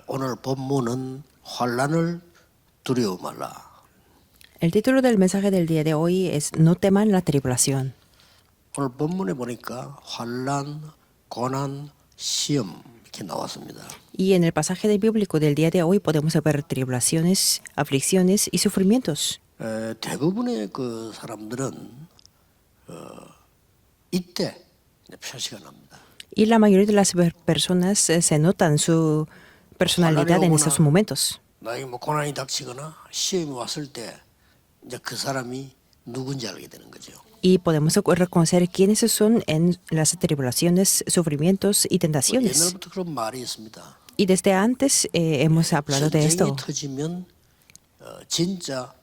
오늘 본문은 환난을 두려워 말라. El título del mensaje del día de hoy es No teman la tribulación. 오늘 본문에 보니까 환난, 고난, 시험 이렇게 나왔습니다. Y en el pasaje bíblico del día de hoy podemos ver tribulaciones, aflicciones y sufrimientos. 대부분의 그 사람들은 이때 표시가 납니다. Y la mayoría de las personas se notan su personalidad en esos momentos. 나에게 뭐 고난이 닥치거나 시험이 왔을 때 이제 그 사람이 누군지 알게 되는 거죠. Y podemos reconocer quiénes son en las tribulaciones, sufrimientos y tentaciones. 옛날부터 그런 말이 있습니다. Y desde antes hemos hablado de 전쟁이 esto. 터지면 진짜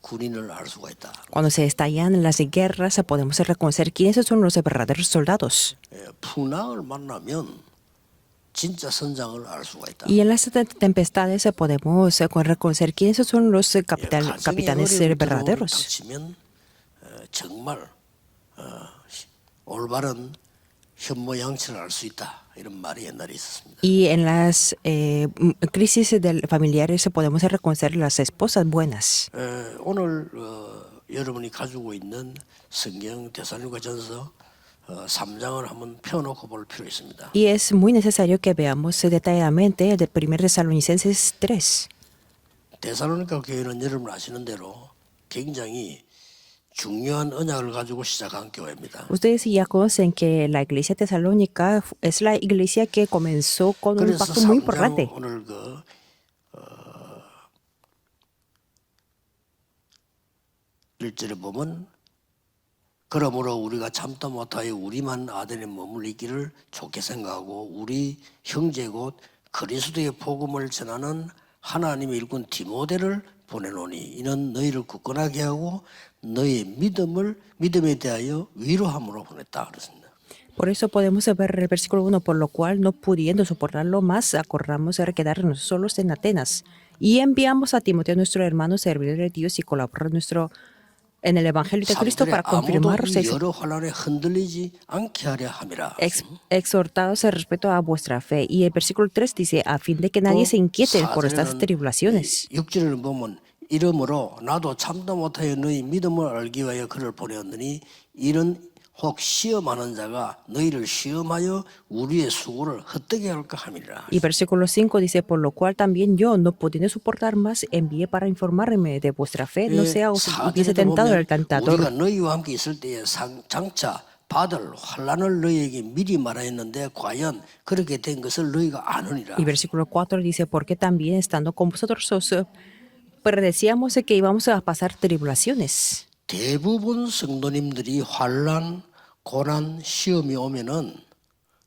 군인을 알 수가 있다. Cuando se estallan las guerras, podemos reconocer quiénes son los verdaderos soldados. 풍랑을 만나면 진짜 선장을 알 수가 있다. Y en las tempestades podemos reconocer quiénes son los capitanes verdaderos. 닥치면 정말 올바른 현모양처를 알 수 있다. 이런 말이 옛날에 있었습니다. Y en las crisis familiares podemos reconocer las esposas buenas. 오늘 여러분이 가지고 있는 성경 데살로니가전서 3장을 한번 펴놓고 볼 필요 있습니다. Y es muy necesario que veamos detalladamente el de 1 Tesalonicenses 3. 데살로니가 교회는 여러분 아시는 대로 굉장히 중요한 언약을 가지고 시작한 교회입니다. Ustedes ya conocen que la iglesia tesalónica es la iglesia que comenzó con un 그래서 pacto muy 3장 importante. 오늘 1절에 보면 그러므로 우리가 참다 못하여 우리만 아덴에 머물러 있기를 좋게 생각하고 우리 형제 곧 그리스도의 복음을 전하는 하나님의 일꾼 디모데를 보내노니 이는 너희를 굳건하게 하고 너희의 믿음에 대하여 위로함으로 보냈다 그랬습니다. Por eso podemos ver el versículo 1, por lo cual, no pudiendo soportarlo más, acordamos quedarnos solos en Atenas. Y enviamos a Timoteo, nuestro hermano, servidor de Dios y colaborador nuestro en el Evangelio de Cristo para confirmar 여러 환난에 흔들리지 않게 하려 함이라. exhortados respecto a vuestra fe. Y el versículo 3 dice, a fin de que nadie se inquiete por estas tribulaciones. 6절을 보면 이러므로 나도 참다 못하여 너희 믿음을 알기 위하여 그를 보내었느니 이는 혹 시험하는 자가 너희를 시험하여 우리의 수고를 헛되게 할까 함이라. Y versículo 5 dice, por lo cual también yo, no pudiendo soportar más, envié para informarme de vuestra fe, no sea os hubiese tentado el 우리가 tentador. 너희와 함께 있을 때에 장차 받을 환난을 너희에게 미리 말하였는데 과연 그렇게 된 것을 너희가 아느니라. Y versículo 4 dice, porque también estando con vosotros os predecíamos que íbamos a pasar tribulaciones. 대부분 성도님들이 환난, 고난, 시험이 오면은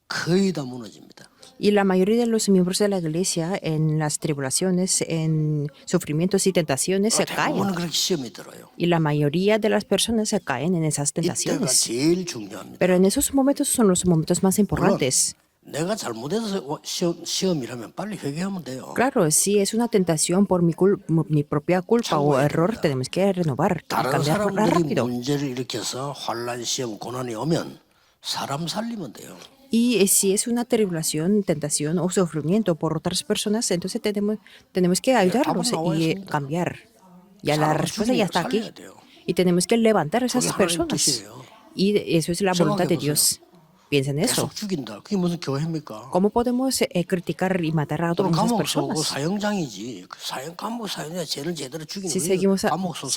거의 다 무너집니다. Y la mayoría de los miembros de la iglesia en las tribulaciones, en sufrimientos y tentaciones se caen. 대부분은 그렇게 시험이 들어요. Y la mayoría de las personas se caen en esas 이때가 tentaciones. 제일 중요합니다. Pero en esos momentos son los momentos más importantes. 내가 잘못해서 시험이라면 빨리 회개하면 돼요. Claro, si es una tentación por mi propia culpa o error, tenemos que renovar, 다른 cambiar 사람들이 rápido. 문제를 일으켜서 환난, 시험, 고난이 오면 사람 살리면 돼요. Y si es una tribulación, tentación o sufrimiento por otras personas, entonces tenemos que ayudarlos y cambiar. Ya la respuesta ya está aquí. Y tenemos que levantar a esas personas. Y eso es la voluntad de Dios. Piensen en eso. 계속 죽인다. 그게 무슨 교회입니까? ¿Cómo podemos criticar y matar a todas esas 감옥 쏘고 personas? 사형장이지. 감옥 사형장 죄를 제대로 죽이는 Si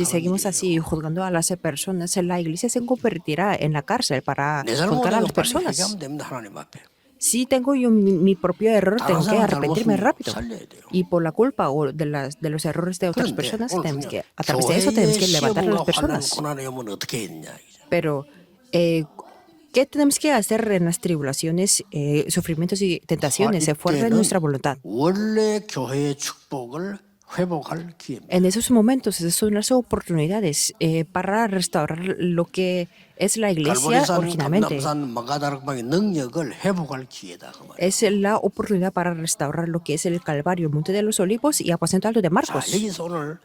seguimos así juzgando a las personas, la iglesia se convertirá en la cárcel para juzgar a las personas. 회개하면 됩니다. 하나님 앞에. Si tengo yo mi propio error, tengo que arrepentirme rápido. 살려야 돼요. Y por la culpa o de los errores de otras personas, tenemos que, a través de eso 교회의 tenemos que levantar a las 시험과 personas. 고난이 오면 어떻게 해야 되냐. Pero, ¿qué tenemos que hacer en las tribulaciones, sufrimientos y tentaciones? Fuera de nuestra voluntad. 원래 교회의 축복을 회복할 기회입니다. En esos momentos, esas son las oportunidades para restaurar lo que es la iglesia 갈보리산, originalmente. 감남산, 마가다락방의 능력을 회복할 기회다. 그 말이에요. Es la oportunidad para restaurar lo que es el Calvario, el Monte de los Olivos y Aposento Alto de 자, Marcos. 여기서 오늘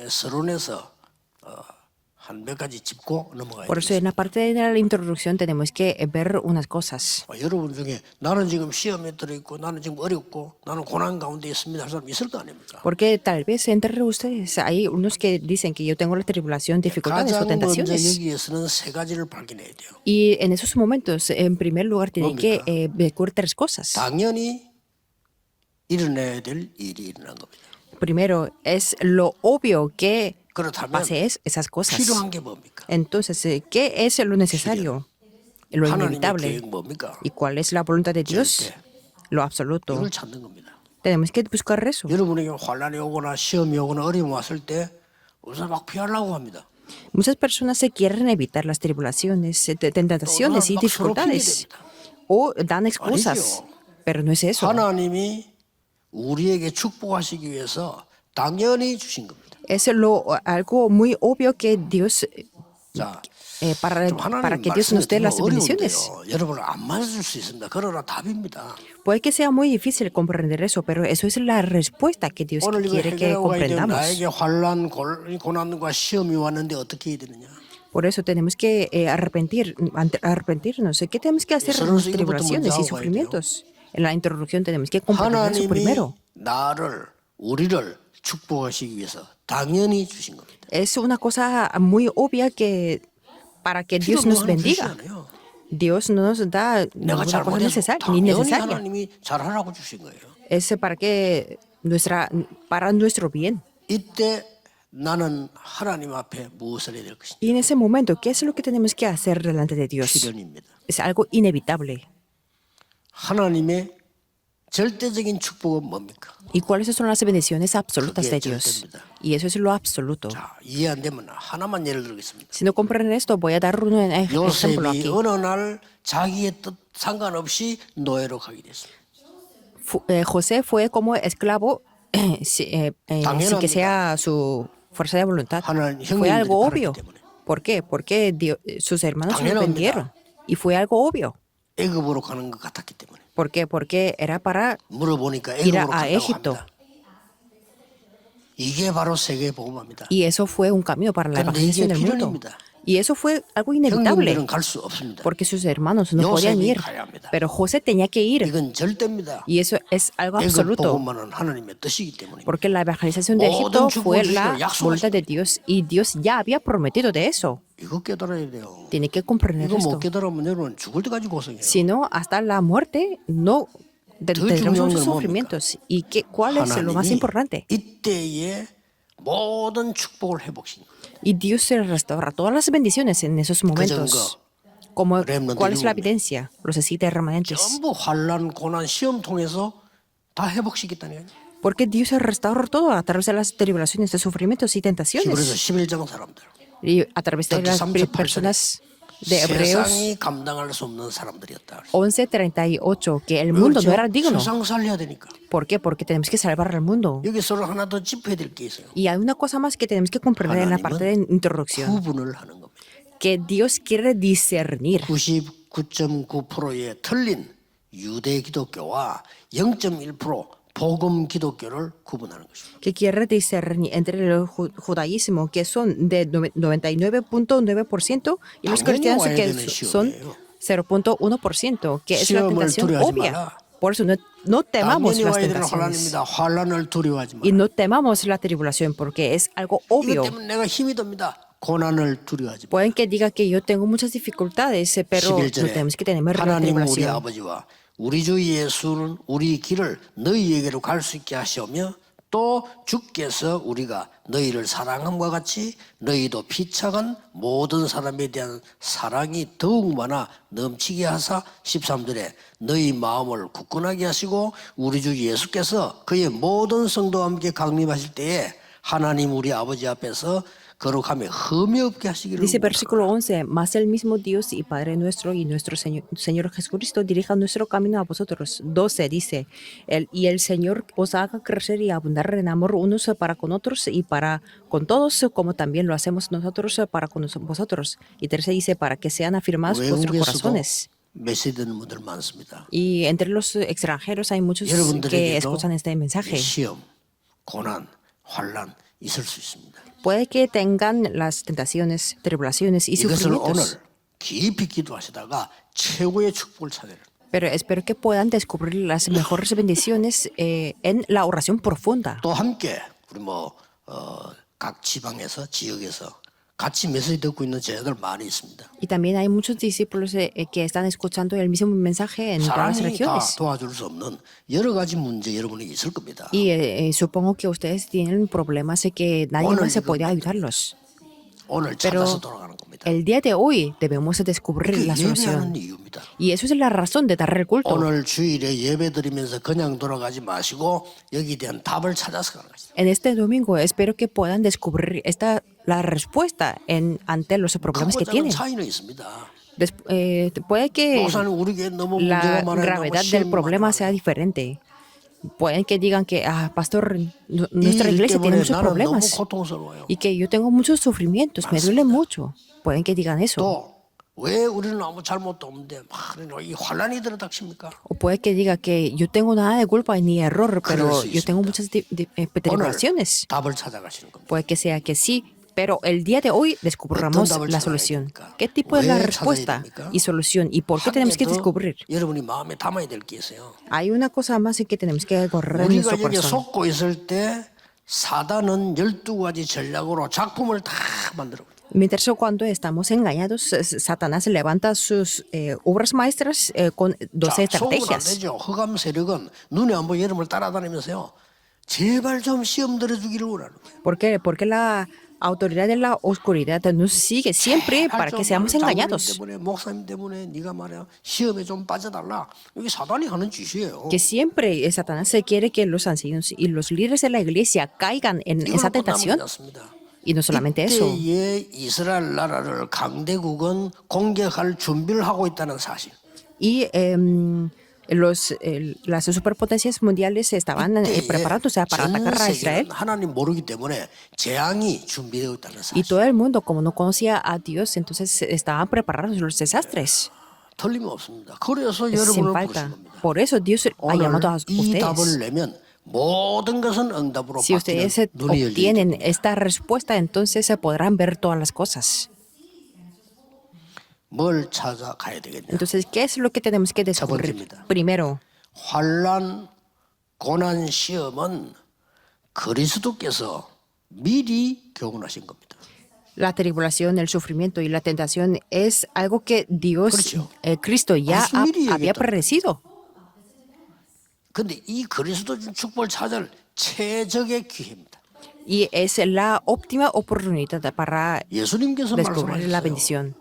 서론에서 한 몇 가지 짚고 넘어가야 Por eso 되겠습니다. en la parte de la introducción tenemos que ver unas cosas. 여러분 중에 나는 지금 시험에 들어있고 나는 지금 어렵고 나는 고난 가운데 있습니다 할 사람 있을 거 아닙니까? Porque tal vez entre ustedes hay unos que dicen que yo tengo la tribulación, dificultades o 가장 먼저 tentaciones. 여기에서는 세 가지를 발견해야 돼요. Y en esos momentos, en primer lugar, tienen que ver tres cosas. 당연히 일어나야 될 일이 일어난 겁니다. Primero, es lo obvio que 그렇다면 pase esas cosas. 필요한 게 뭡니까? Entonces, ¿qué es lo necesario? Lo 하나님의 inevitable. 계획 뭡니까? ¿Y cuál es la voluntad de Dios? Lo absoluto. 이걸 찾는 겁니다. Tenemos que buscar eso. 여러분에게 환란이 오거나 시험이 오거나 어려움이 왔을 때 우선 막 피하려고 합니다. Muchas personas se quieren evitar las tribulaciones, tentaciones y dificultades. O dan excusas. Pero no es eso. 하나님이 우리에게 축복하시기 위해서 당연히 주신 겁니다. Es algo muy obvio que Dios, 자, para 하나님 que Dios 말씀이 nos dé las 정말 bendiciones. 어려운데요. 여러분을 안 맞을 수 있습니다. 그러나 답입니다. Puede que sea muy difícil comprender eso, pero eso es la respuesta que Dios 오늘 이거 quiere que 해결하고 가야 돼요. comprendamos. 나에게 환란, 고난과 시험이 왔는데 어떻게 해야 되느냐? Por eso tenemos que arrepentirnos. ¿Qué tenemos que hacer en las tribulaciones y sufrimientos? En la introducción tenemos que comprender eso 하나님이 primero. 우리를 축복하시기 위해서 당연히 주신 겁니다. Es una cosa muy obvia que para que Dios nos bendiga. Dios no nos da 내가 ninguna cosa necesaria, ni 당연히 necesaria. 하나님이 잘하라고 주신 거예요. Es para nuestro bien. 이때 나는 하나님 앞에 무엇을 해야 될 것인가? Y en ese momento, ¿qué es lo que tenemos que hacer delante de Dios? 필연입니다. Es algo inevitable. 하나님의 절대적인 축복은 뭡니까? ¿Y cuáles son las bendiciones absolutas de Dios? Y eso es lo absoluto. 자, 이해 안 되면 하나만 예를 들겠습니다. Si no comprenden esto, voy a dar un ejemplo 요셉이 aquí. 어느 날 자기의 뜻 상관없이 노예로 가게 됐습니다. José fue como esclavo sin que sea su fuerza de voluntad. Fue algo obvio. ¿Por qué? Porque sus hermanos lo vendieron. Y fue algo obvio. 애굽으로 가는 것 같았기 때문에. ¿Por qué? Porque era para 물어보니까 ir 애굽으로 a 간다고 Egipto. 합니다. 이게 바로 세계 복음화입니다. Y eso fue un camino para la 근데 evangelización 이게 del mundo. 필연입니다. Y eso fue algo inevitable. 형님들은 갈 수 없습니다. Porque sus hermanos no podían 요셉이 ir. 가야 합니다. Pero José tenía que ir. 이건 절대입니다. Y eso es algo 애굽 absoluto. 복음화는 하나님의 뜻이기 때문입니다. Porque la evangelización de Egipto fue la voluntad de Dios. Y Dios ya había prometido de eso. 이거 깨달아야 돼요. Tiene que comprender 이거 못 esto. 깨달으면 여러분 죽을 때까지 고생해요. Si no, hasta la muerte no tendremos 중요한 muchos 건 sufrimientos. ¿Y cuál es lo más 하나님이 importante? 이때에 모든 축복을 회복신 거예요. Y Dios se restaura todas las bendiciones en esos momentos. Como, ¿cuál es la evidencia? Los 7 remanentes. 전부 환란, 고난, 시험 통해서 다 회복시켰다는 거예요. Porque Dios se restaura todo a través de las tribulaciones, de sufrimientos y 그래서 tentaciones. 11장 사람들. Y a través de las 38 personas de Hebreos 세상이 감당할 수 없는 사람들이었다. 11:38, que el mundo no era digno. 세상 살려야 되니까. ¿Por qué? Porque tenemos que salvar al mundo. 여기서 하나 더 짚어야 될 게 있어요. Y hay una cosa más que tenemos que comprender en la parte de introducción, 구분을 하는 겁니다. que Dios quiere discernir. 99.9%의 틀린 유대 기독교와 0.1% 복음 기독교를 구분하는 것입니다. Que quiere discernir entre el judaísmo, que son de 99.9%, y los cristianos que son 0.1%, que es la tentación obvia. Por eso no temamos 당연히 las 와야 되는 tentaciones. 환란입니다. 환란을 두려워하지 Y 마라. no temamos la tribulación, porque es algo obvio. 이것 때문에 내가 힘이 듭니다. 고난을 두려워하지 마라. Pueden que diga que yo tengo muchas dificultades, pero no 11절에 tenemos que temer la 하나님 우리 tribulación. 아버지와 우리 주 예수는 우리 길을 너희에게로 갈 수 있게 하시오며 또 주께서 우리가 너희를 사랑함과 같이 너희도 피차간 모든 사람에 대한 사랑이 더욱 많아 넘치게 하사 13절에 너희 마음을 굳건하게 하시고 우리 주 예수께서 그의 모든 성도와 함께 강림하실 때에 하나님 우리 아버지 앞에서 거룩함에 흠이 없게 하시기를 Dice 원하노라. versículo 11, mas el mismo Dios y Padre nuestro y nuestro Señor Jesucristo dirija nuestro camino a vosotros. 12 dice, y el Señor os haga crecer y abundar en amor unos para con otros y para con todos, como también lo hacemos nosotros para con vosotros. Y 13 dice, para que sean afirmados vuestros 외국에서도 corazones. 메시지되는 분들 많습니다. Y entre los extranjeros hay muchos que 여러분들에게도 escuchan este mensaje. 시험, 고난, 환란 있을 수 있습니다. Puede que tengan las tentaciones, tribulaciones y 이것을 오늘 sufrimientos, 깊이 기도하시다가 최고의 축복을 찾아야 돼요. pero espero que puedan descubrir las mejores bendiciones en la oración profunda. 또 함께 우리 각 지방에서 지역에서 같이 메시지 듣고 있는 제자들 많이 있습니다. Y también hay muchos discípulos que están escuchando el mismo mensaje en todas las 사람이 다 regiones. 도와줄 수 없는 여러 가지 문제 여러분이 있을 겁니다. Y supongo que ustedes tienen problemas de que nadie más se puede ayudarlos. 오늘 Pero 찾아서 돌아가는 겁니다. el día de hoy debemos descubrir 그게 la 예배하는 solución. 이유입니다. Y eso es la razón de dar el culto. 오늘 주일에 예배 드리면서 그냥 돌아가지 마시고 여기에 대한 답을 찾아서 가는 것이다. En este domingo espero que puedan descubrir la respuesta ante los problemas que 크고 작은 tienen. 차이는 있습니다. Puede que 목사님 우리 교회 너무 la 문제가 많아요. gravedad 너무 del 시험이 problema 많아요. sea diferente. Pueden que digan que, pastor, 이 nuestra 일 iglesia tiene 때문에 muchos 나는 너무 problemas 고통스러워요. y que yo tengo muchos sufrimientos, me duele mucho. Pueden que digan eso. 또 왜 우리는 아무 잘못도 없는데 막 이 환란이 들어닥칩니까? O puede que diga que yo tengo nada de culpa ni error, pero 그럴 수 yo tengo 있습니다. muchas 오늘 tribulaciones. 답을 찾아가시는 겁니다. Puede que sea que sí, pero el día de hoy descubramos 어떤 답을 la 찾아야 solución. 됩니까? ¿Qué tipo es la 왜 찾아야 respuesta 됩니까? y solución? ¿Y por qué tenemos que 한 개 더 descubrir? 여러분이 마음에 담아야 될 게 있어요. Hay una cosa más que tenemos que correr en 우리가 nuestro 여기 corazón. 속고 있을 때 사단은 12가지 전략으로 작품을 다 만들어. Mientras cuando estamos engañados, Satanás levanta sus obras maestras con 12 속으면 안 estrategias. 되죠. 흑암 세력은 눈에 안 보여 여러분을 따라다니면서요. 제발 좀 시험 들어주기를 원하는 거예요. ¿Por qué? Porque la autoridad de la oscuridad nos sigue siempre para que seamos engañados. 때문에 목사님 때문에 네가 말이야 시험에 좀 빠져달라. 이게 사단이 하는 짓이에요. Que siempre Satanás se quiere que los ancianos y los líderes de la iglesia caigan en esa 이걸로 끝나면 tentación. 괜찮습니다. Y no solamente eso, 이때에 이스라엘 나라를 강대국은 공격할 준비를 하고 있다는 사실. y las superpotencias mundiales estaban preparándose para 전 atacar a Israel. 세계는 하나님 모르기 때문에 재앙이 준비되어 있다는 Y 사실. todo el mundo, como no conocía a Dios, entonces estaban preparados los desastres. 틀림없습니다. 그래서 Sin 여러분을 부르신 falta. 겁니다. Por eso Dios ha 오늘 llamado a 이 답을 ustedes. 내면 모든 것은 응답으로 Si 바뀌는 ustedes 눈이 열리게 obtienen 됩니다. esta respuesta, entonces se podrán ver todas las cosas. 뭘 찾아가야 되겠냐? Entonces, ¿qué es lo que tenemos que descubrir? 번째입니다. Primero, 환란, 고난, 시험은 그리스도께서 미리 교훈하신 겁니다. la tribulación, el sufrimiento y la tentación es algo que Dios, 그렇죠. Cristo ya 무슨 미리 había 얘기했다. predecido. 근데 이 그리스도 준 축복을 찾을 최적의 기회입니다. Y es la óptima oportunidad para 예수님께서 descubrir la 말씀하셨어요. bendición.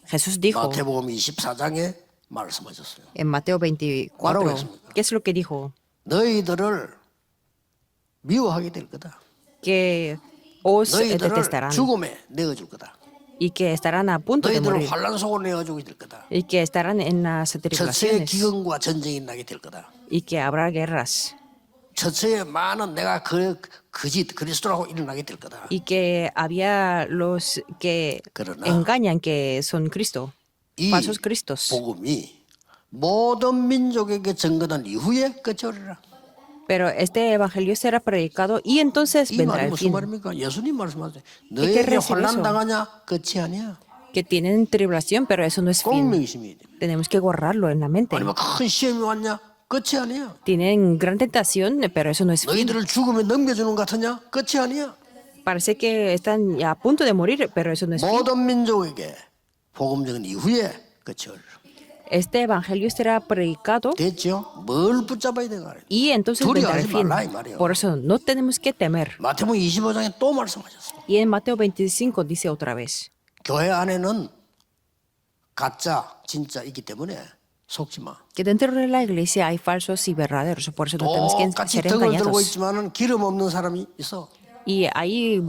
Jesús dijo 마태복음 24장에 말씀하셨어요. en Mateo 24, 했습니까? ¿qué es lo que dijo? 너희들을 미워하게 될 거다. Que os 너희들을 detestarán 죽음에 내어줄 거다. y que estarán a punto de 너희들을 morir 환란 속으로 내어주게 될 거다. y que estarán en las 처처의 tribulaciones 기근과 전쟁이 나게 될 거다. y que habrá guerras 처처에 많은 내가 거짓 그리스도라고 일어나게 될 거다. y que había los que 그러나 engañan que son Cristo, 이 falsos Cristos. 복음이 모든 민족에게 전거된 이후에 끝이 오리라. Pero este evangelio será predicado y entonces 이 vendrá 말이 el 무슨 fin. 말입니까? 예수님 말씀하세요. quiere 너에게 decir 환난 eso? 당하냐? 끝이 아니야. Que tienen tribulación, pero eso no es 꼭 fin. 명심해야 돼. Tenemos que guardarlo en la mente. 아니면 큰 시험이 왔냐? 끝이 아니야. Tienen gran tentación, pero eso no es fin. 너희들을 죽음에 넘겨주는 것 같으냐? 끝이 아니야. Parece que están ya a punto de morir, pero eso no es fin. 모든 민족에게 복음 적은 이후에 끝이 오리라. Este evangelio será predicado 됐죠? 뭘 붙잡아야 되나? y entonces vendrá el 두려워하지 fin. 말라 이 말이에요. Por eso no tenemos que temer. 마태복음 25장에 또 말씀하셨어요. Y en Mateo 25 dice otra vez, 교회 안에는 가짜, 진짜 있기 때문에 속지 마. que dentro de la iglesia hay falsos y verdaderos, por eso no tenemos que 똑같이 ser 덕을 들고 engañados. 있지만은 기름 없는 사람이 있어. Y hay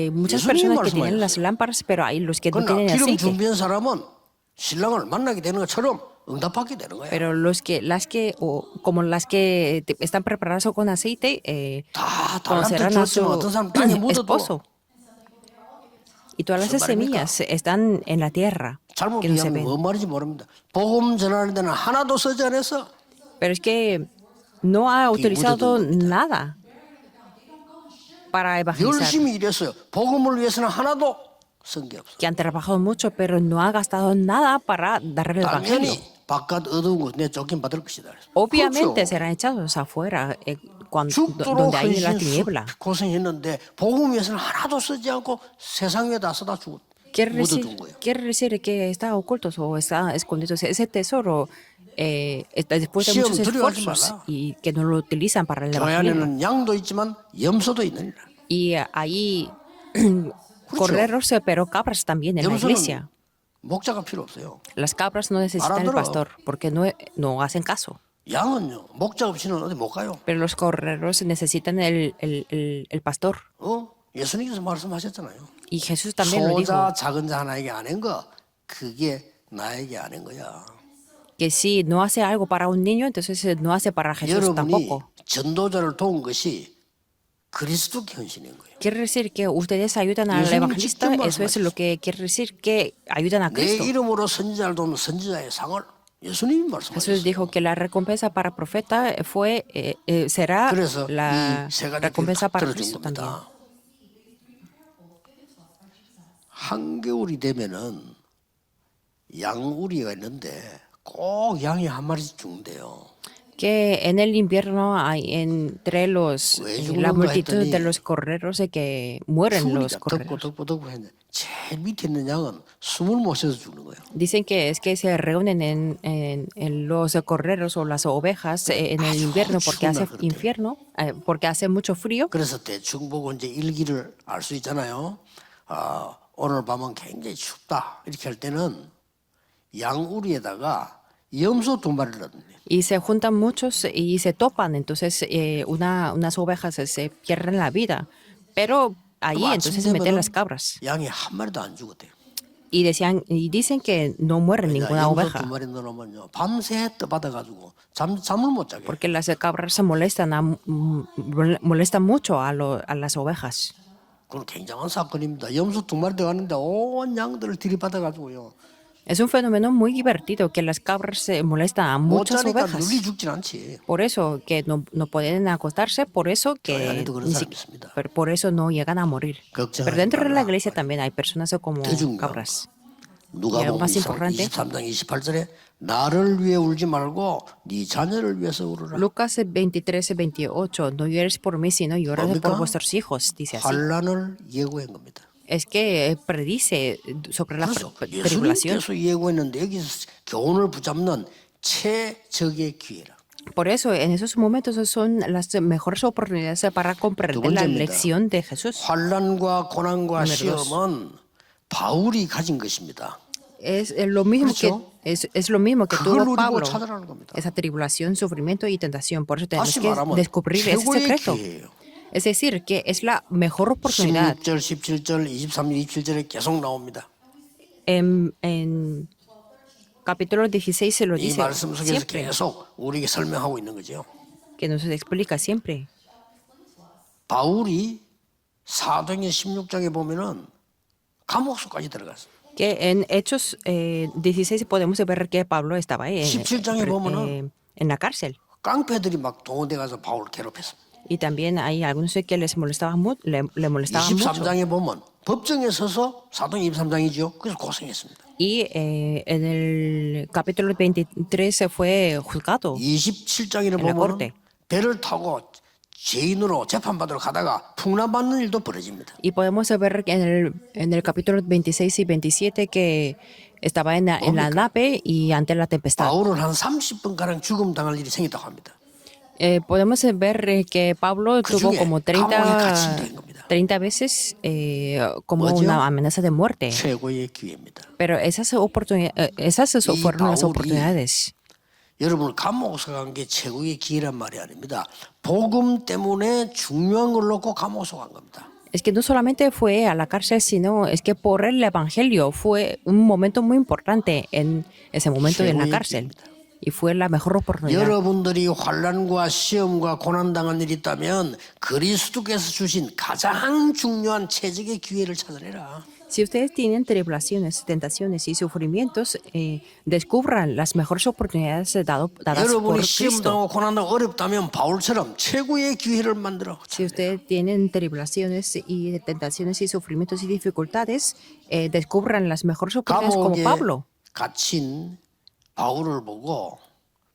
muchas 예수님이 personas que tienen 말씀하셨어요. las lámparas, pero hay los que no 그러나 tienen 기름 aceite. 준비한 사람은 신랑을 만나게 되는 것처럼 응답받게 되는 거야. Pero como las que están preparadas con aceite, 다 달란트 conocerán a su 줬지만 어떤 사람 땅에 묻어도 esposo. Y todas las 무슨 말입니까? semillas están en la tierra, 잘못 que no se 이해하면 ven. 뭔 말인지 모릅니다. 복음 전하는 데는 하나도 쓰지 않았어. Pero es que no ha utilizado nada para evangelizar, 열심히 일했어요. 복음을 위해서는 하나도 쓴 게 없어. que han trabajado mucho, pero no ha gastado nada para dar el evangelio. 당연히 바깥 어두운 곳에 쫓김 받을 것이다. Obviamente 그렇죠. serán echados afuera 죽도록 donde hay la 헌신 tiniebla. 고생했는데 복음 위해서는 하나도 쓰지 않고 세상 위에 다 써다 묻어둔 거예요. Quiere decir que está oculto o está escondido ese tesoro está después de 시험 muchos 두려워하지 esfuerzos 말라. y que no lo utilizan para el 교회 evangelio. 안에는 양도 있지만 염소도 있느니라. Y ahí correros, pero cabras también en la 염소는 iglesia. 목자가 필요 없어요. Las cabras no necesitan el 알아들어. pastor porque no hacen caso. 양은요 목자 없이는 어디 못 가요. Pero los correros necesitan el pastor. 예수님께서 말씀하셨잖아요. Y Jesús también lo dijo. 소자 작은 자 하나에게 안 한 거 그게 나에게 안 한 거야. Que si no hace algo para un niño, entonces no hace para Jesús 여러분이 tampoco. 전도자를 도운 것이 그리스도 헌신인 거예요. Quiere decir que ustedes ayudan al 예수님이 evangelista, 직접 eso es lo que quiere decir que ayudan a 내 Cristo. 이름으로 선지자를 도우는 선지자의 상을 예수님이 Jesús 말씀하셨어요. dijo que la recompensa para profeta será 그래서 la 이세 가지 recompensa para 들어준 Cristo también. 겁니다. 한겨울이 되면은 양우리가 있는데 꼭 양이 한 마리씩 죽는데요. Que en el invierno hay entre 왜 la 죽는가 multitud de 했더니 los correros de que mueren los 추우니까 correros. 덥고 했는데 제일 밑에 있는 양은 숨을 못 쉬어서 죽는 거예요. Dicen que es que se reúnen en los correros o las ovejas en el invierno porque hace porque hace mucho frío. 그래서 대충 보고 이제 일기를 알 수 있잖아요. 오늘 밤은 굉장히 춥다 이렇게 할 때는 양우리에다가 염소 2마리를 넣는데 Y se juntan muchos y se topan, entonces unas ovejas se pierden la vida. Pero ahí entonces meten las cabras. 양이 한 마리도 안 죽었대요. Y dicen que no muere ninguna 염소 oveja, 2마리 넣어놓으면요 밤새 떠받아가지고 잠을 못 자게. porque las cabras se molestan mucho a las ovejas. 그건 굉장한 사건입니다. 염소 2마리 들어갔는데 온 양들을 들이받아가지고요. Es un fenómeno muy divertido que las cabras se molestan a 못 muchas 자니까 ovejas. 눌리 죽진 않지. Por eso que no pueden acostarse, por eso 교회 que 안에도 그런 사람이 있습니다. por eso no llegan a morir. 걱정하지 Pero dentro de la 말라. iglesia también hay personas como 더 중요한 cabras. Y algo 누가복음 más importante, 23장 28절에 나를 위해 울지 말고 네 자녀를 위해서 울으라. Lucas 23:28, no llores por mí, sino llorad por 뭡니까? vuestros hijos, dice así. 환란을 예고한 겁니다. Es que predice sobre la 그래서 tribulación. 예수님께서 예고했는데 여기서 교훈을 붙잡는 최적의 기회라. Por eso, en esos momentos son las mejores oportunidades para comprender la 번째입니다. lección de Jesús. 환란과 고난과 Número dos. 시험은 바울이 가진 것입니다. Es lo mismo 그렇죠? es lo mismo que 그걸 tuvo 누리고 Pablo, 찾아라는 겁니다. esa tribulación, sufrimiento y tentación. Por eso tenemos 다시 que 말하면 descubrir ese 최고의 secreto. 기회예요. Es decir, que es la mejor oportunidad. 16절, 17절, 23절, 27절에 계속 나옵니다. En capítulo 16 se lo 이 dice 말씀 속에서 siempre, 계속 우리에게 설명하고 있는 거죠. que nos explica siempre. 바울이 사도행전 16장에 보면은 감옥소까지 들어갔어요. Que en Hechos 16 podemos ver que Pablo estaba ahí 17장에 보면은 en la cárcel. 깡패들이 막 동원돼 가서 바울을 괴롭혔습니다. Y también hay algunos que le molestaban mucho. 23장에 보면 법정에 서서 사도행전 23장이죠. 그래서 고생했습니다. Y en el capítulo 23 se fue juzgado. 27장에는 En la 보면 corte. 배를 타고 죄인으로 재판받으러 가다가 풍랑받는 일도 벌어집니다. Y podemos ver que en el capítulo 26 y 27 que estaba en la nave y ante la tempestad. 바울은 한 30분가량 죽음 당할 일이 생겼다고 합니다. Podemos ver que Pablo tuvo 그중에 como 감옥에 갇힌 겁니다. 30 veces como 뭐죠? una amenaza de muerte. 최고의 기회입니다. Pero esas fueron las 바울이 oportunidades. 여러분을 감옥에 간 게 최고의 기회란 말이 아닙니다. 복음 때문에 중요한 걸 놓고 감옥에 간 겁니다. Es que no solamente fue a la cárcel, sino es que por el evangelio fue un momento muy importante en ese momento en la cárcel. Y fue la mejor oportunidad. 여러분들이 환난과 시험과 고난 당한 일이 있다면 그리스도께서 주신 가장 중요한 최적의 기회를 찾아내라. Si ustedes tienen tribulaciones, tentaciones y sufrimientos, descubran las mejores oportunidades dadas por 여러분이 시험 Cristo. 당하고 고난하고 어렵다면 바울처럼 최고의 기회를 만들어. Si ustedes tienen tribulaciones y tentaciones y sufrimientos y dificultades, descubran las mejores oportunidades como 감옥에 Pablo. 갇힌 바울을 보고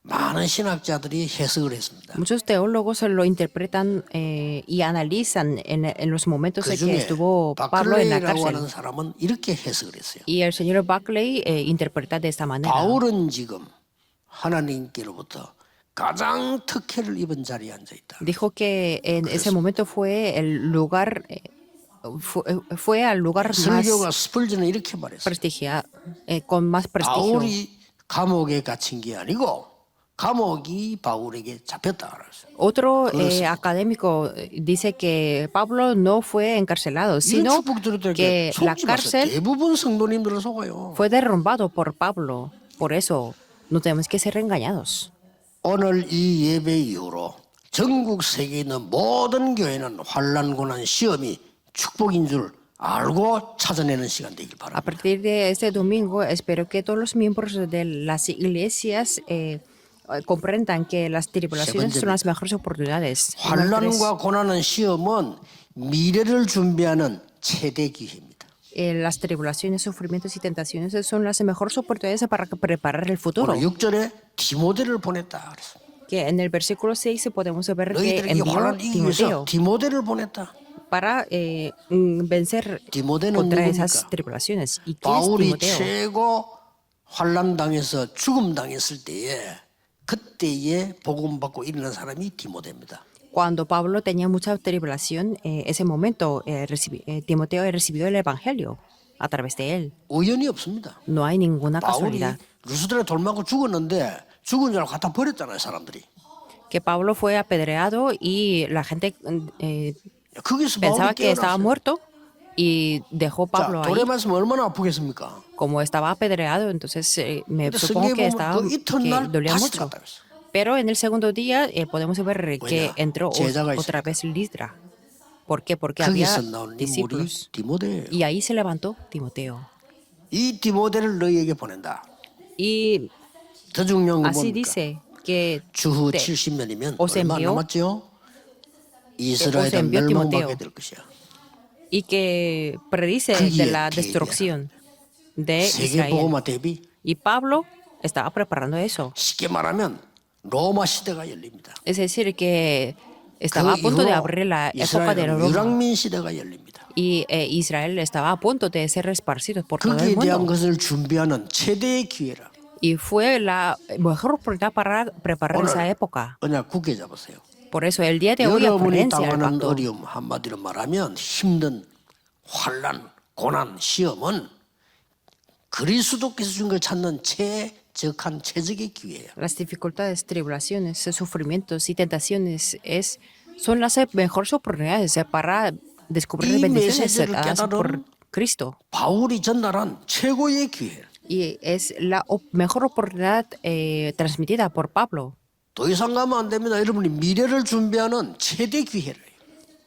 많은 신학자들이 해석을 했습니다. Muchos teólogos lo interpretan y analizan en los momentos 그 en que 중에 estuvo Pablo en la 바클레이라고 하는 cárcel. 사람은 이렇게 해석을 했어요. Y el señor Buckley interpreta de esta manera. 바울은 지금 하나님께로부터 가장 특혜를 입은 자리에 앉아 있다. Dijo que en ese momento fue el lugar, fue al lugar más 설교가 스펄전은 이렇게 말했어요. con más prestigio. 바울이 감옥에 갇힌 게 아니고 감옥이 바울에게 잡혔다 그랬어요. Otro académico dice que Pablo no fue encarcelado, 이런 sino 축복 들었다니까 que la 속지 마세요. cárcel 대부분 성도님들은 속아요. fue derrumbado por Pablo. Por eso no tenemos que ser engañados. 오늘 이 예배 이후로 전국 세계에 있는 모든 교회는 환난 고난 시험이 축복인 줄 알고 찾아내는 시간 되길 A 바랍니다. partir de este domingo, espero que todos los miembros de las iglesias comprendan que las tribulaciones son las mejores oportunidades. 환난과 고난은 시험은 미래를 준비하는 최대 기회입니다. Las tribulaciones, sufrimientos y tentaciones son las mejores oportunidades para preparar el futuro. 오늘 6절에 디모데를 보냈다 그랬어요. Que en el versículo 6 podemos ver que 너희들에게 envió 환난 이기기 위해서 Timoteo 디모데를 보냈다. para vencer 디모데는 contra 누굽니까? esas tribulaciones. ¿Y qué es 바울이 Timoteo? 최고 환난 당해서 죽음 당했을 때에 그때에 복음 받고 일어난 사람이 디모데입니다. Cuando Pablo tenía mucha tribulación, ese momento Timoteo recibió el Evangelio a través de él. 우연이 없습니다. No hay ninguna 바울이 casualidad. 루스드라에 돌 맞고 죽었는데 죽은 줄 알고 갖다 버렸잖아요, 사람들이. Que Pablo fue apedreado y la gente 거기서 pensaba 바울이 que estaba 깨어났어요. muerto y dejó Pablo 자, ahí. 돌에 맞으면 얼마나 아프겠습니까? Como estaba apedreado, entonces me 근데 supongo 성경에 que 보면 그 이튿날 dolía 다시 mucho. 들어갔다 그랬어요. Pero en el segundo día podemos ver que 왜냐? entró 제자가 otra 있으니까. vez Listra. ¿Por qué? Porque había 거기서 나온 인물이 discípulos. 디모데예요. Y ahí se levantó Timoteo. 이 디모데를 너희에게 보낸다. Y 더 중요한 건 así 뭡니까? dice que 주후 te- 70년이면 os 얼마 envió- 남았죠? os 이스라엘은 envió 멸망하게 Timoteo. 될 것이야. y que predice 그게 de la 계획이야. destrucción de 세계 Israel. 복음화 대비 Y Pablo estaba preparando eso. 쉽게 말하면 로마 시대가 열립니다. Es decir, que estaba a 그 punto de 이후로 abrir la época de 이스라엘은 Roma. 유랑민 시대가 열립니다. Y Israel estaba a punto de ser esparcido por todo el 거기에 대한 mundo. 것을 준비하는 최대의 기회라. Y fue la mejor oportunidad para preparar esa época. 언약 굳게 잡으세요. Por eso el día de hoy 여러분이 aferrense al 당하는 pacto. 어려움 한마디로 말하면 힘든 환난, 고난, 시험은 그리스도께서 준 걸 찾는 최적한 최적의 기회예요. Las dificultades, tribulaciones, sufrimientos y tentaciones son las mejores oportunidades para descubrir 이 bendiciones 메시지를 dadas por 깨달은 Cristo. 바울이 전달한 최고의 기회. Y es la mejor oportunidad transmitida por Pablo. 더 이상 가면 안 됩니다. 여러분이 미래를 준비하는 최대 기회를.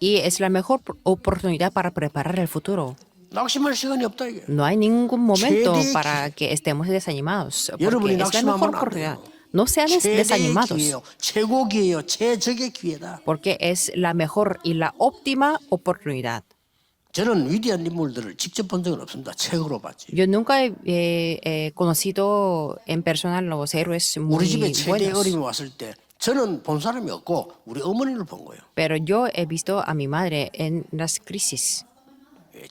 Y es la mejor oportunidad para preparar el futuro. 낙심할 시간이 없다 이게. No hay ningún momento 최대의 para que estemos desanimados. 여러분이 Porque es la mejor 낙심하면 안 oportunidad. 돼요. No sean 최대의 desanimados. 기회요. 최고 기회요. 최적의 기회다. Porque es la mejor y la óptima oportunidad. 저는 위대한 인물들을 직접 본 적은 없습니다. 책으로 봤지. Yo nunca he conocido en persona los héroes 우리 muy 집에 최대 buenos. 어림이 왔을 때 저는 본 사람이 없고 우리 어머니를 본 거예요. Pero yo he visto a mi madre en las crisis.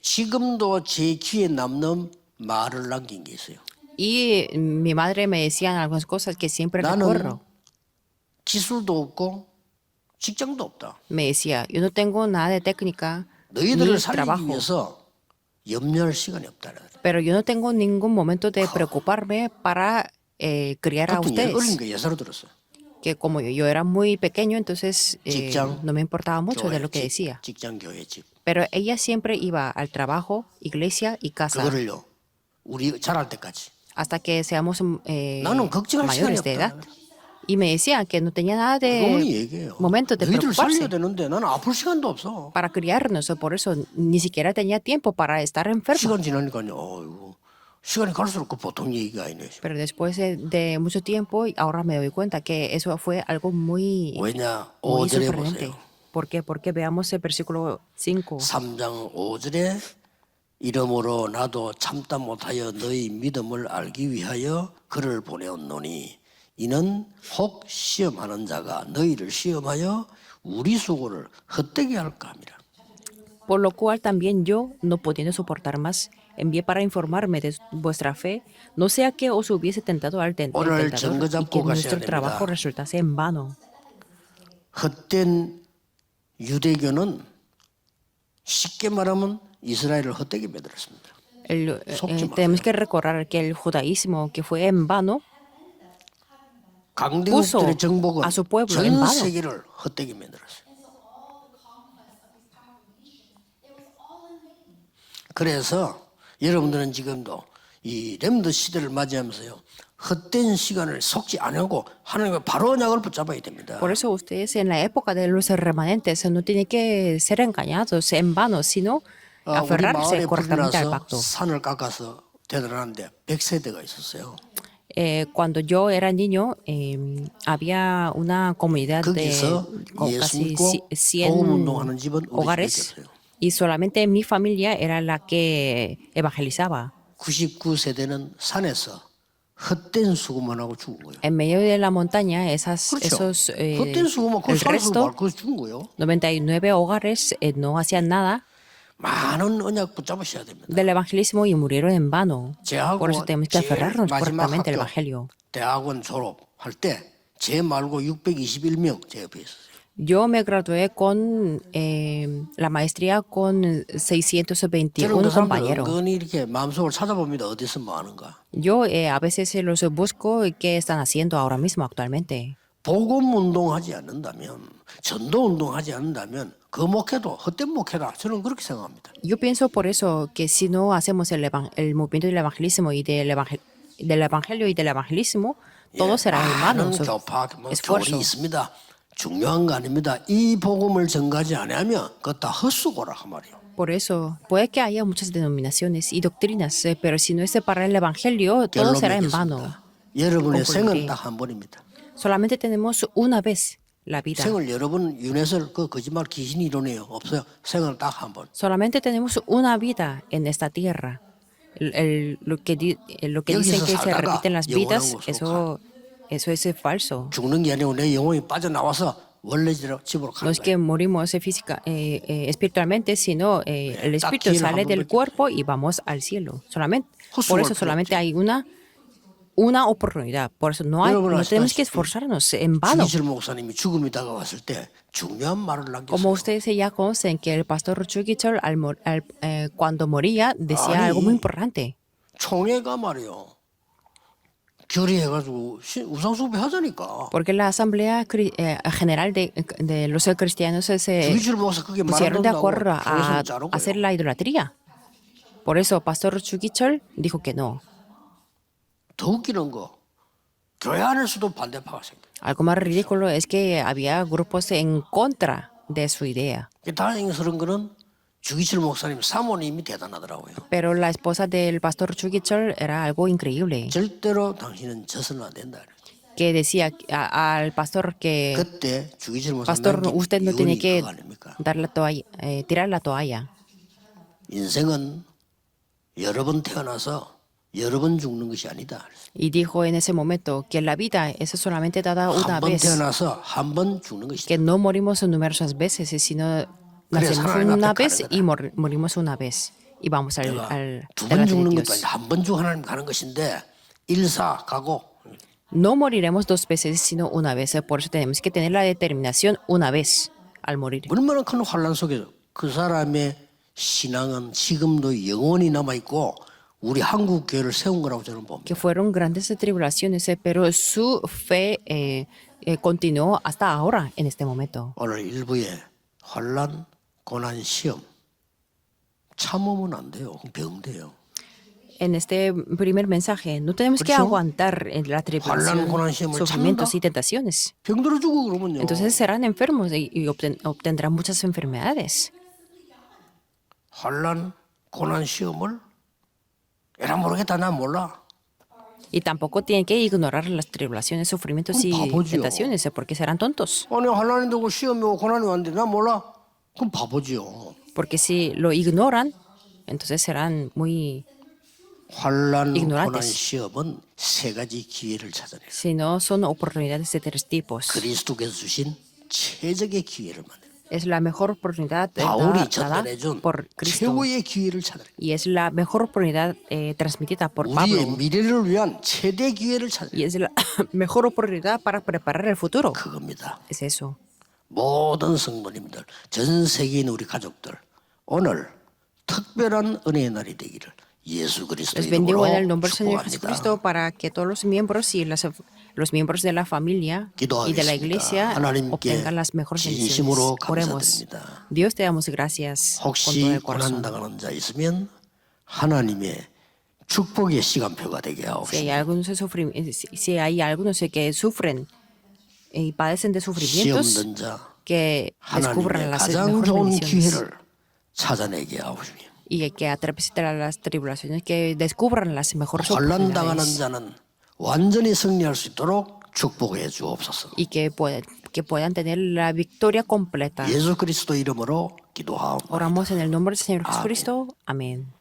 지금도 제 귀에 남는 말을 남긴 게 있어요. Y mi madre me decía algunas cosas que siempre 나는 recuerdo. 기술도 없고 직장도 없다. Me decía, yo no tengo nada de técnica ni 너희들을 살리기 trabajo. 위해서 염려할 시간이 없다. Pero yo no tengo ningún momento de preocuparme para criar a 어린 ustedes. 게 예사로 들었어. Que como yo era muy pequeño, entonces 직장, no me importaba mucho de 교회, lo que decía. 직장 교회 집. Pero ella siempre iba al trabajo, iglesia y casa 그거를요. 우리 자랄 때까지. hasta que seamos 나는 걱정할 시간이 mayores de edad. 없다. Y me decía que no tenía nada 어머니 de 얘기해요. momento de 너희들 살려야 preocuparse 되는데 나는 아플 시간도 없어. para criarnos. Por eso ni siquiera tenía tiempo para estar enferma. 시간 지나니까요. 어이구, 시간이 갈수록 그 보통 얘기가 아니네. Pero después de mucho tiempo, ahora me doy cuenta que eso fue algo muy, 왜냐? muy 5절에 sorprendente. 보세요. ¿Por qué? Porque veamos el versículo 5. 3장 5절에 이러므로 나도 참다 못하여 너희 믿음을 알기 위하여 그를 보내었노니 이는 혹 시험하는 자가 너희를 시험하여 우리 수고를 헛되게 할까 함이라. Por lo cual también yo, no pudiendo soportar más, envié para informarme de vuestra fe, no sea que os hubiese tentado el 오늘 tentador 증거 y 잡고 que 가셔야 nuestro 됩니다. trabajo resultase en vano. 헛된 유대교는 쉽게 말하면 이스라엘을 헛되게 만들었습니다. 속지 Tenemos que recordar que el judaísmo que fue en vano 강대국들의 정복은 a su pueblo en 전 vano. 세계를 헛되게 만들었어요. 그래서 여러분들은 지금도 이 렘드 시대를 맞이하면서요. 헛된 시간을 속지 안 하고 하나님과 바로 언약을 붙잡아야 됩니다. Por eso ustedes en la época de los remanentes no tienen que ser engañados en vano, sino 우리 aferrarse 마을에 correctamente al 불나서 pacto. 산을 깎아서 대단한데 100세대가 있었어요. Cuando yo era niño, había una comunidad de 거기서 con 예수 casi 믿고 100 복음 운동하는 집은 우리 집밖에 hogares 없어요. y solamente mi familia era la que evangelizaba. 99세대는 산에서 헛된 수고만 하고 죽은 거예요. En medio de la montaña, 그렇죠. esos, 헛된 수고만 그 el 산에서 resto, 말고 죽은 거예요. 99 hogares no hacían nada 많은 언약 붙잡으셔야 됩니다. del evangelismo y murieron en vano. 제하고 Por eso tenemos que 제일 aferrarnos 마지막 correctamente al 학교 evangelio. 대학원 졸업할 때 제 말고 621명 제 옆에 있었어요. Yo me gradué con la maestría con 저는 621 그 사람들 compañeros. 은근히 이렇게 마음속으로 찾아봅니다. 어디서 뭐 하는가. Yo a veces los busco qué están haciendo ahora mismo actualmente. 복음 운동하지 않는다면 전도 운동하지 않는다면 그 목회도 헛된 목회다. 저는 그렇게 생각합니다. Yo pienso por eso que si no hacemos el movimiento del evangelismo y del evangelio y del evangelismo, todo será en vano. 많은 su 교파 뭐 교리 esfuerzo. 있습니다. 중요한 거 아닙니다. 이 복음을 전가지 않으면 그거 다 헛수고라 그 말이에요. Por eso, puede que haya muchas denominaciones y doctrinas, pero si no es para el evangelio, todo 결론 será en 맺겠습니다. vano. 여러분의 생은 concluiré. 딱 한 번입니다. Solamente tenemos una vez la vida. 생을 여러분 윤회설 그 거짓말 귀신이 이론이에요. 없어요. 생을 딱 한 번. Solamente tenemos una vida en esta tierra. Lo que dicen 여기서 que se 살다가 repiten las 영원한 vidas, 곳으로 eso es falso. 죽는 게 아니고 내 영혼이 빠져나와서 원래 집으로 No 가는 es que 거예요. morimos espiritualmente, sino el espíritu 기회를 sale 한 del 번밖에 cuerpo y vamos al cielo. Solamente, 헛수고할 por eso 필요 solamente hay una oportunidad. Por eso no tenemos que esforzarnos en vano. 주기철 목사님이 죽음이 다가왔을 때 중요한 말을 Como 남겼어요. ustedes ya conocen que el pastor Chukichol cuando moría decía 아니, algo muy importante. 총회가 말이요. 결의해가지고 우상숭배 하자니까. Porque la Asamblea General de los cristianos se 주기철 목사 그게 pusieron de 말한다고 acuerdo a 총회에서 자른 hacer 거예요. la idolatría. Por eso Pastor Chukichol dijo que no. 더 웃기는 거 교회 안에서도 반대파가 생겨. Algo más ridículo es que había grupos en contra de su idea. 다행스러운 거는 주기철 목사님 사모님이 대단하더라고요. Pero la esposa del Pastor Chukichol era algo increíble. 절대로 당신은 져서는 안 된다. Que decía al pastor que 그때 주기철 목사님 Pastor, usted no tiene 이혼이 que 그거 아닙니까? dar la toalla, tirar la toalla. 인생은 여러 번 태어나서 여러 번 죽는 것이 아니다. Y dijo en ese momento que la vida es solamente dada una 한 번 vez, 태어나서 한 번 죽는 것이다. que no morimos numerosas veces, sino nacemos 하나님 una 앞에 vez 가는 y morimos una vez. Y vamos al 두 번 delante de 죽는 Dios. 것도 아니라 한 번 죽 하나님 가는 것인데 일사 가고 No moriremos dos veces, sino una vez. Por eso tenemos que tener la determinación una vez al morir. 얼마나 큰 환란 속에서 그 사람의 신앙은 지금도 영원히 남아 있고 우리 한국 교회를 세운 거라고 저는 봅니다. Que fueron grandes tribulaciones, pero su fe continuó hasta ahora, en este momento. 오늘 일부에 환란, 고난, 시험 참으면 안 돼요. 병돼요. en este primer mensaje, no tenemos que 그렇죠? aguantar en la tribulación, 환난, 고난, 시험을 sufrimientos 참는다. y tentaciones. 병들어 죽어 그러면요. Entonces serán enfermos y obtendrán muchas enfermedades. 환난, 고난, 시험을 에라 모르겠다 난 몰라. Y tampoco tienen que ignorar las tribulaciones, sufrimientos y 바보지요. tentaciones, porque serán tontos. 아니 환난이 되고 시험이 오고 고난이 왔는데 난 몰라. 그럼 바보지요. Porque si lo ignoran, entonces serán muy... 환난, 고난, ignorantes. 시험은 세 가지 기회를 찾아내요. Si no, son oportunidades de tres tipos. 그리스도께서 주신 최적의 기회를 만들어요. Es la mejor oportunidad 바울이 dada 전달해준 por Cristo. 최고의 기회를 찾아내요. Y es la mejor oportunidad transmitida por 우리의 Pablo. 미래를 위한 최대 기회를 찾아내요. Y es la mejor oportunidad para preparar el futuro. 그겁니다. Es eso. 모든 성도님들, 전 세계인 우리 가족들, 오늘 특별한 은혜의 날이 되기를 예수 그리스도 Les bendigo en el 이름으로 nombre del Señor 축복합니다. Jesucristo para que todos los miembros y los miembros de la familia y de la iglesia 하나님께 obtengan las mejores 진심으로 bendiciones. Oremos. 감사드립니다. Dios te damos gracias con todo 혹시 el corazón. 고난당하는 자 있으면 하나님의 축복의 시간표가 되게 Si hay 하옵시다. algunos, si hay algunos que sufren y padecen de 시험 sufrimientos, 든 자 que descubran 하나님의 las 가장 mejores 좋은 bendiciones. 기회를 찾아내게 하옵시며 Y que a través de las tribulaciones que descubran las mejores 환난 당하는 oportunidades 자는 완전히 승리할 수 있도록 축복해 주옵소서. y que puedan tener la victoria completa. 예수 그리스도 이름으로 기도하옵나이다. Oramos en el nombre del Señor Jesucristo. Amén.